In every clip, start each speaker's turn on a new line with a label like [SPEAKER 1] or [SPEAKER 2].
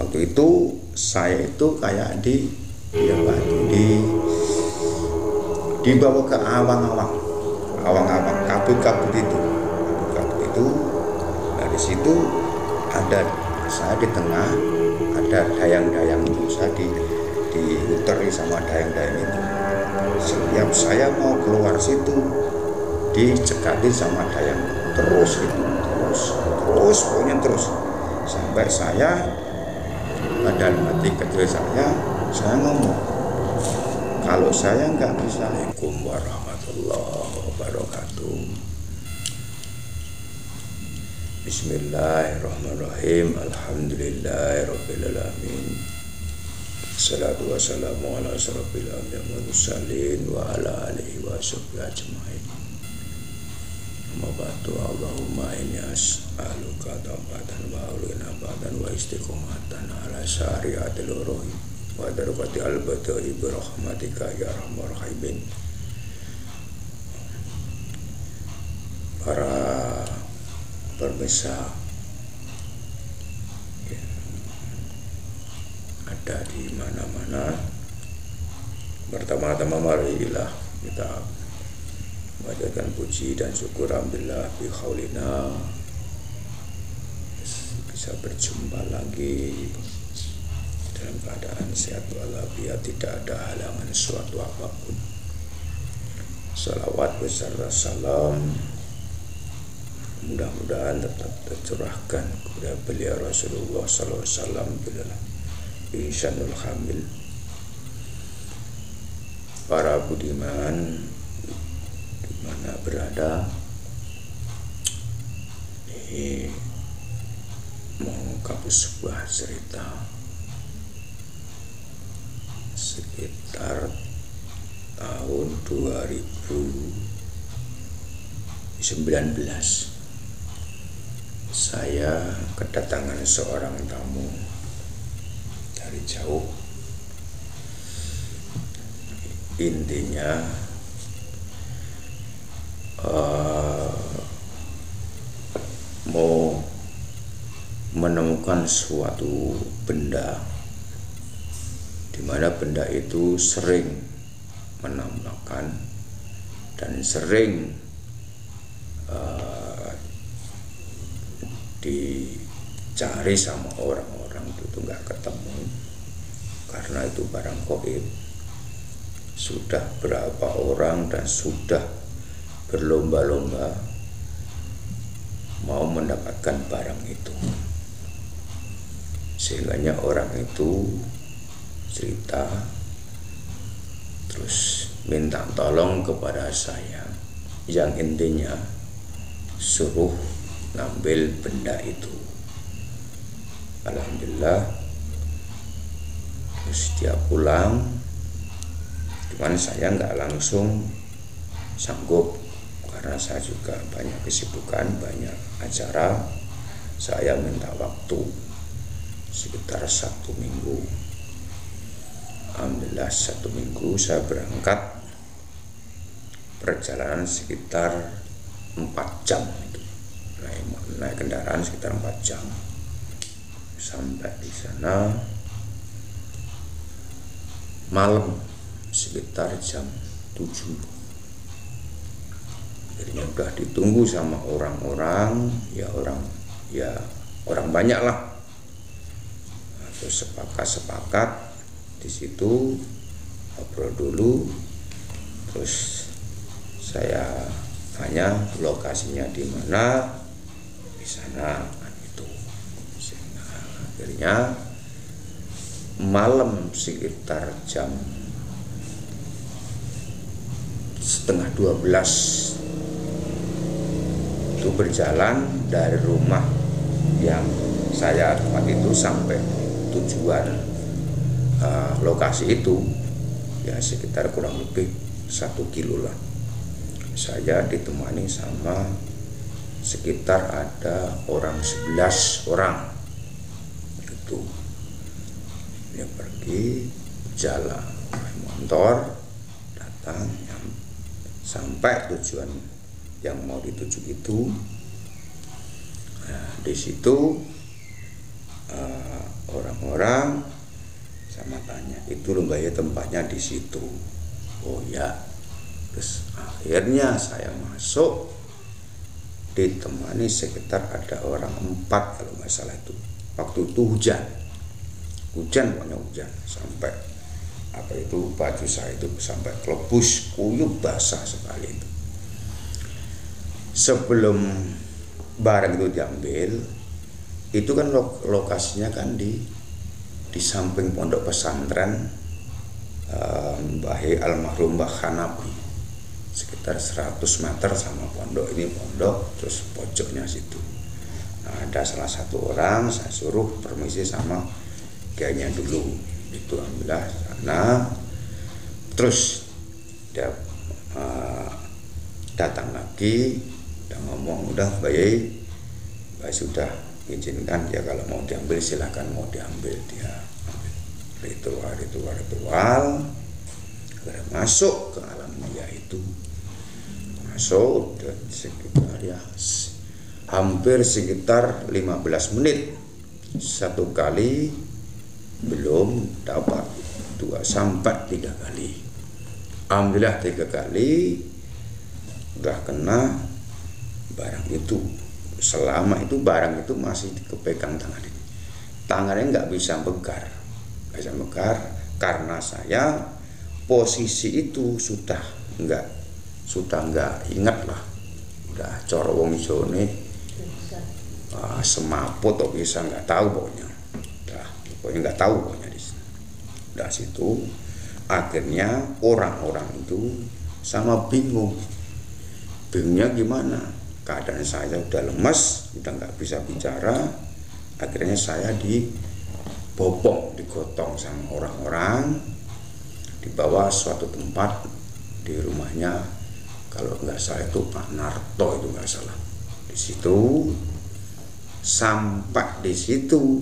[SPEAKER 1] Waktu itu saya itu kayak dibawa ke awang-awang kabut-kabut itu. Nah di situ ada saya di tengah, ada dayang-dayang itu, saya diuteri sama dayang-dayang itu. Setiap saya mau keluar situ dicekati sama dayang terus pokoknya terus sampai saya pada hati kecil saya ngomong, kalau saya nggak bisa. Assalamualaikum warahmatullahi wabarakatuh. Bismillahirrahmanirrahim. Alhamdulillahirabbil alamin. Salatu wassalamu ala asyrofil anbiya'i wal mursalin wa ala alihi wa sahbihi ajmain. Amma ba'du. Allahumma inni as'aluka tawbatan wa ulinabatan wa istiqomatan ala syariatil rohi wa darukati al-badai birahmatika ya rahmar rahimin. Para pemirsa ada di mana-mana, pertama-tama marilah kita mengajarkan puji dan syukur alhamdulillah bi khaulina bisa berjumpa lagi dalam keadaan sehat walafiat, tidak ada halangan suatu apapun. Salawat beserta salam mudah-mudahan tetap tercurahkan kepada beliau Rasulullah sallallahu alaihi wasallam Ihsanul Hamil. Para budiman dimana berada, ini mengungkap sebuah cerita sekitar tahun 2019. Saya kedatangan seorang tamu dari jauh. Intinya mau menemukan suatu benda di mana benda itu sering menampakkan dan sering dicari sama orang-orang itu nggak ketemu karena itu barang gaib. Sudah berapa orang dan sudah berlomba-lomba mau mendapatkan barang itu, sehingga orang itu cerita terus minta tolong kepada saya, yang intinya suruh ngambil benda itu. Alhamdulillah terus dia pulang, cuman saya nggak langsung sanggup karena saya juga banyak kesibukan, banyak acara. Saya minta waktu sekitar 1 minggu. Alhamdulillah 1 minggu saya berangkat, perjalanan sekitar 4 jam itu. Naik kendaraan sekitar 4 jam. Sampai di sana malam sekitar jam 7. Akhirnya udah ditunggu sama orang-orang, orang banyak lah. Terus sepakat di situ ngobrol dulu, terus saya tanya lokasinya di mana, di sana itu. Akhirnya malam sekitar jam setengah 12 itu berjalan dari rumah yang saya tempat itu sampai tujuan lokasi itu ya sekitar kurang lebih 1 kilo lah. Saya ditemani sama sekitar ada orang 11 orang itu. Dia pergi jalan motor, datang sampai tujuan yang mau dituju itu. Nah, di situ orang, sama tanya, itu loh Mbak ya tempatnya di situ. Oh ya. Terus akhirnya saya masuk, ditemani sekitar ada orang 4 kalau nggak salah itu. Waktu itu hujan pokoknya hujan, sampai apa itu baju saya itu sampai kelebus, kuyup, basah sekali itu. Sebelum barang itu diambil, itu kan lokasinya kan di samping pondok pesantren almarhum Mbah Hanafi, sekitar 100 meter sama pondok ini, pondok terus pojoknya situ. Nah, ada salah satu orang saya suruh permisi sama kiainya dulu, itu alhamdulillah sana. Terus dia datang lagi, udah ngomong, udah baik sudah izinkan ya, kalau mau diambil silahkan, mau diambil dia ambil. Ritual masuk ke alam dia itu, masuk dan sekitar ya hampir sekitar 15 menit satu kali, belum dapat 2 sampai 3 kali. Alhamdulillah 3 kali udah kena barang itu. Selama itu barang itu masih kepegang tangannya nggak bisa megar, karena saya posisi itu sudah nggak ingat lah, udah coro wong jone semaput atau bisa nggak tahu pokoknya, nggak tahu pokoknya di sini. Udah situ akhirnya orang-orang itu sama bingungnya gimana, keadaan saya udah lemas, udah nggak bisa bicara. Akhirnya saya dibopong, digotong sama orang-orang, dibawa suatu tempat di rumahnya, kalau nggak salah itu Pak Narto, itu nggak salah. Di situ, sampai di situ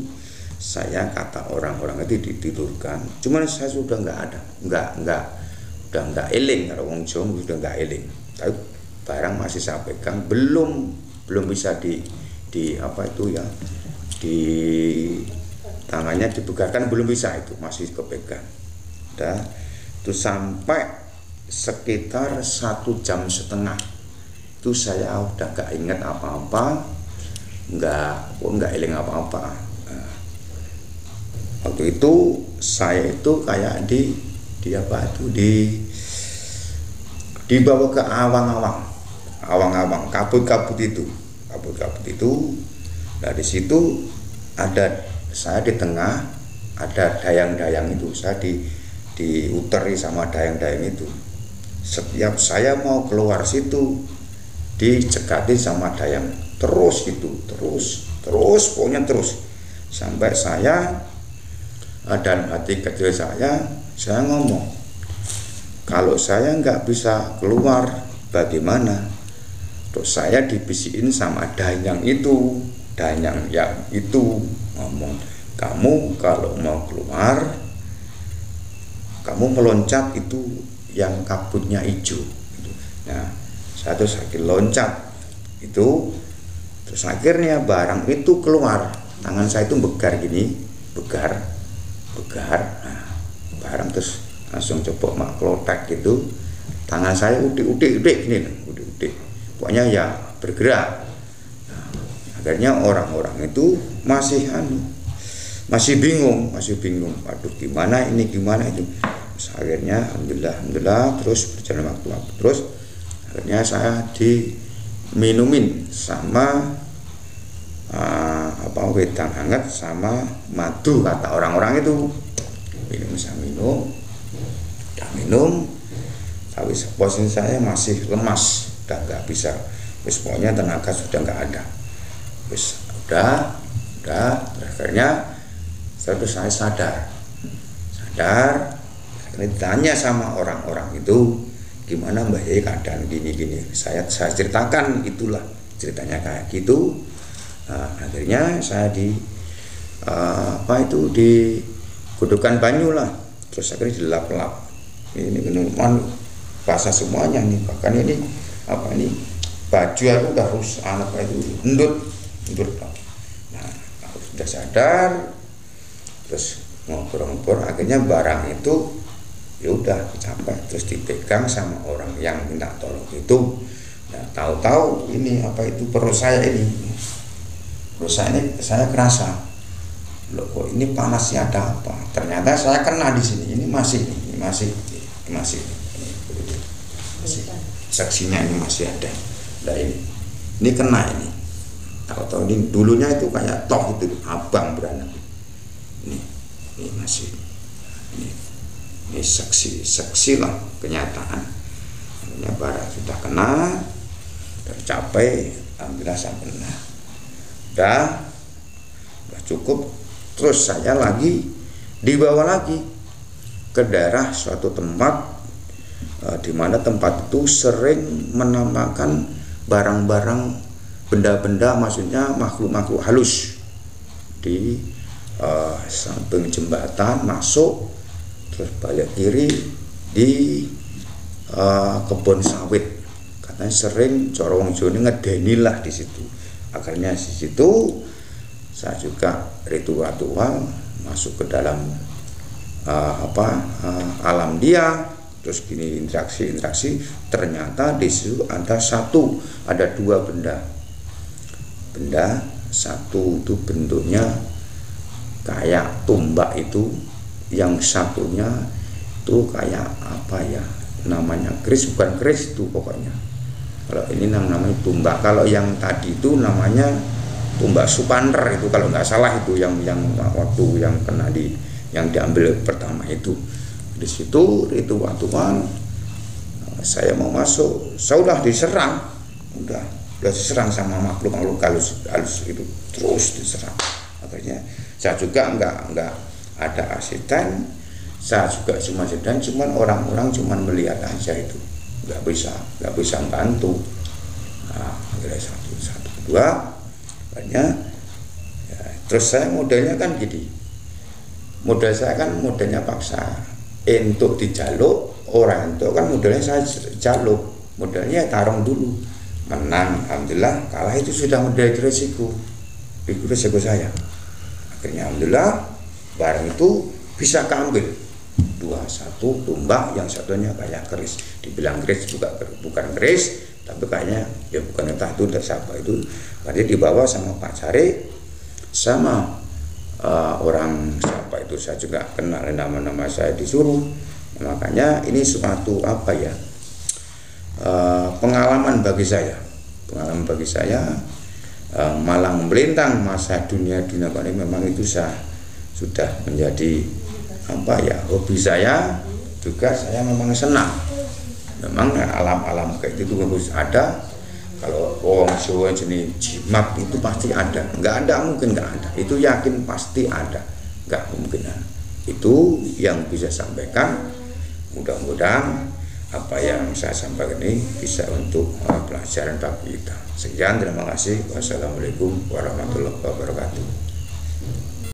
[SPEAKER 1] saya kata orang-orang itu ditidurkan. Cuman saya sudah udah nggak eling, kalau wong Jawa sudah nggak eling. Tapi barang masih saya pegang, belum bisa di apa itu ya, di tangannya dibukakan, belum bisa, itu masih kepegang. Udah itu sampai sekitar 1,5 jam itu saya udah nggak ingat apa-apa, nggak eling apa-apa. Nah, waktu itu saya itu kayak dibawa ke awang-awang, kabut-kabut itu. Nah di situ saya di tengah, ada dayang-dayang itu, saya diuteri sama dayang-dayang itu. Setiap saya mau keluar situ dicekati sama dayang, terus pokoknya terus, sampai saya dan hati kecil saya ngomong, kalau saya nggak bisa keluar bagaimana? Terus saya dibisikin sama dayang yang itu ngomong, kamu kalau mau keluar, kamu meloncat itu yang kabutnya hijau. Nah, saya terus akhirnya loncat itu, terus akhirnya barang itu keluar, tangan saya itu begar gini, begar. Nah, barang terus langsung coba mak klotek gitu, tangan saya udik gini, pokoknya ya bergerak. Nah, akhirnya orang-orang itu masih bingung, aduh gimana itu. Terus akhirnya alhamdulillah terus berjalan waktu terus, akhirnya saya diminumin sama wedang hangat sama madu, kata orang-orang itu. Minum, tapi posisi saya masih lemas, udah nggak bisa, pokoknya tenaga sudah nggak ada. Udah, akhirnya saya sadar, akhirnya ditanya sama orang-orang itu, gimana Mbak Yai keadaan gini. Saya ceritakan, itulah ceritanya kayak gitu. Nah, akhirnya saya di godokan banyu lah, terus akhirnya dilap-lap, ini minuman basah semuanya nih, bahkan ini baju aku udah harus endut. Nah, sudah sadar, terus ngobrol-ngobrol, akhirnya barang itu ya udah dicapai, terus dipegang sama orang yang minta tolong itu. Nah, tahu-tahu ini apa itu perut saya ini saya kerasa, loh kok ini panasnya, ada apa? Ternyata saya kena di sini, ini masih saksinya ini masih ada. Nah ini kena ini. Tahu-tahu ini dulunya itu kayak toh itu abang beranak. Ini masih ini saksi lah kenyataan. Akhirnya barang sudah kena, tercapai, alhamdulillah saya kena. Udah cukup. Terus saya lagi dibawa lagi ke daerah suatu tempat, di mana tempat itu sering menampakkan barang-barang, benda-benda, maksudnya makhluk-makhluk halus di samping jembatan masuk, terus balik kiri di kebun sawit. Katanya sering corong Joni ngedeni lah di situ. Akhirnya di situ saya juga ritual masuk ke dalam alam dia, terus gini interaksi. Ternyata di situ ada dua benda. Satu itu bentuknya kayak tumbak, itu yang satunya itu kayak apa ya namanya, keris, bukan keris itu pokoknya. Kalau ini namanya tumbak, kalau yang tadi itu namanya tumbak Supander itu kalau nggak salah, itu yang waktu yang kena yang diambil pertama itu. Di situ ritual saya mau masuk, saya udah diserang sama makhluk halus itu, terus diserang. Akhirnya saya juga nggak ada asisten, saya juga cuma sedang, cuman orang-orang cuman melihat aja itu, nggak bisa bantu. Nah, akhirnya satu dua banyak ya. Terus saya modelnya kan gini, modelnya paksa untuk dijaluk orang itu kan, modelnya saya jaluk, modelnya tarung dulu, menang alhamdulillah, kalah itu sudah model resiko saya. Akhirnya alhamdulillah barang itu bisa keambil, satu tumbak, yang satunya kayak keris, dibilang keris juga bukan keris, tapi kayaknya ya bukan, entah itu entah siapa itu. Tadi dibawa sama Pak Cari, sama orang siapa itu saya juga kenal, nama saya disuruh. Makanya ini suatu pengalaman bagi saya, malang melintang masa dunia ini memang itu sudah menjadi hobi saya juga. Saya memang senang, memang alam kayak gitu harus ada. Kalau orang Jawa jenis jimat itu pasti ada, nggak ada, itu yakin pasti ada, nggak kemungkinan. Itu yang bisa sampaikan. Mudah-mudahan apa yang saya sampaikan ini bisa untuk pelajaran bagi kita. Sekian, terima kasih. Wassalamualaikum warahmatullahi wabarakatuh.